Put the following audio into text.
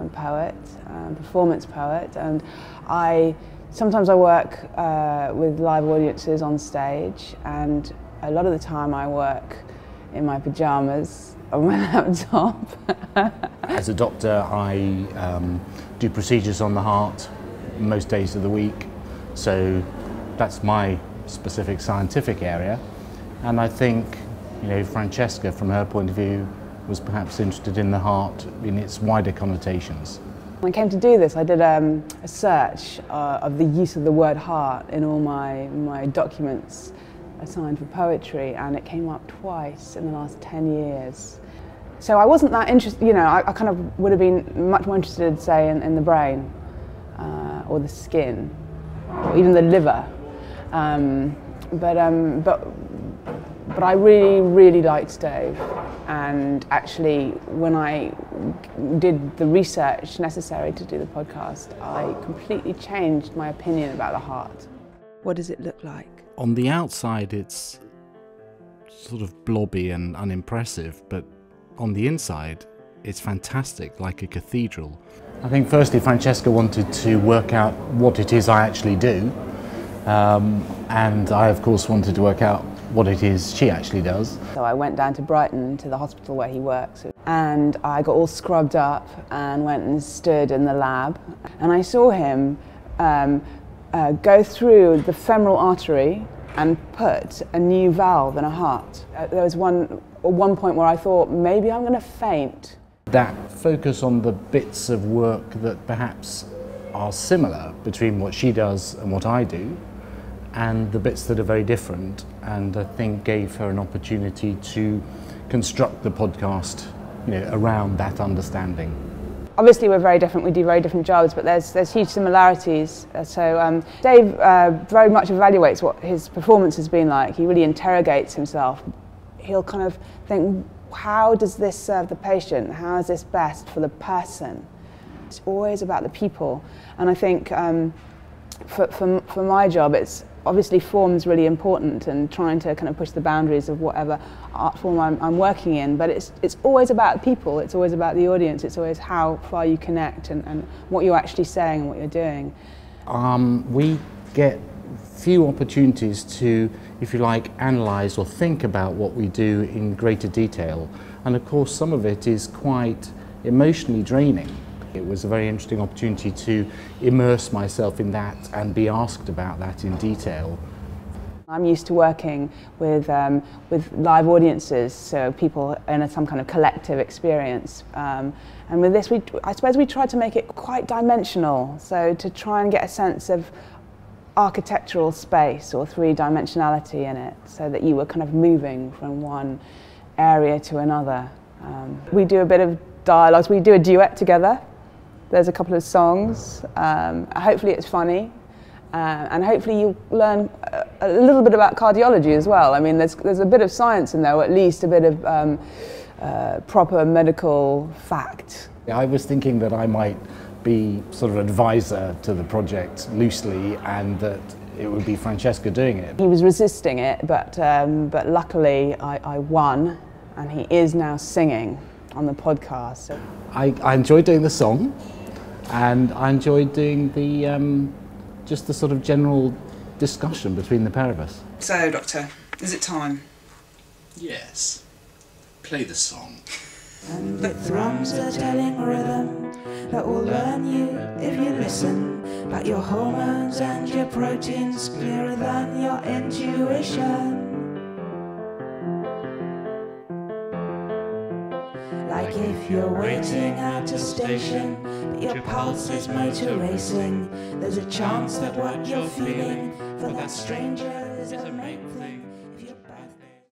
I'm a poet, performance poet, and sometimes I work with live audiences on stage, and a lot of the time I work in my pyjamas on my laptop. As a doctor, I do procedures on the heart most days of the week, so that's my specific scientific area. And I think, you know, Francesca, from her point of view, was perhaps interested in the heart in its wider connotations. When I came to do this, I did a search of the use of the word heart in all my documents assigned for poetry, and it came up twice in the last 10 years. So I wasn't that interested, you know, I kind of would have been much more interested, say, in the brain, or the skin, or even the liver. But I really liked Dave, and actually when I did the research necessary to do the podcast, I completely changed my opinion about the heart. What does it look like? On the outside it's sort of blobby and unimpressive, but on the inside it's fantastic, like a cathedral. I think firstly Francesca wanted to work out what it is I actually do, and I of course wanted to work out what it is she actually does. So I went down to Brighton, to the hospital where he works, and I got all scrubbed up and went and stood in the lab, and I saw him go through the femoral artery and put a new valve in a heart. There was one point where I thought, maybe I'm going to faint. That focus on the bits of work that perhaps are similar between what she does and what I do, and the bits that are very different, and I think gave her an opportunity to construct the podcast, you know, around that understanding. Obviously we're very different, we do very different jobs, but there's huge similarities. So Dave very much evaluates what his performance has been like. He really interrogates himself. He'll kind of think, how does this serve the patient? How is this best for the person? It's always about the people. And I think for my job, it's obviously form's really important, and trying to kind of push the boundaries of whatever art form I'm working in, but it's always about people, it's always about the audience, it's always how far you connect and what you're actually saying and what you're doing. We get few opportunities to, if you like, analyse or think about what we do in greater detail, and of course some of it is quite emotionally draining. It was a very interesting opportunity to immerse myself in that and be asked about that in detail. I'm used to working with live audiences, so people in some kind of collective experience. And with this, I suppose we tried to make it quite dimensional, so to try and get a sense of architectural space or three-dimensionality in it, so that you were kind of moving from one area to another. We do a bit of dialogues, we do a duet together. There's a couple of songs. Hopefully it's funny, and hopefully you learn a little bit about cardiology as well. I mean, there's a bit of science in there, or at least a bit of proper medical fact. I was thinking that I might be sort of advisor to the project loosely, and that it would be Francesca doing it. He was resisting it, but luckily I won, and he is now singing on the podcast. So. I enjoyed doing the song, and I enjoyed doing the just the sort of general discussion between the pair of us. So, Doctor, is it time? Yes. Play the song. And the drums are telling rhythm that will learn you if you listen, like your hormones and your proteins clearer than your intuition. Like if you're waiting at a station, but your pulse is motor racing, there's a chance that what you're feeling for that stranger is a main thing.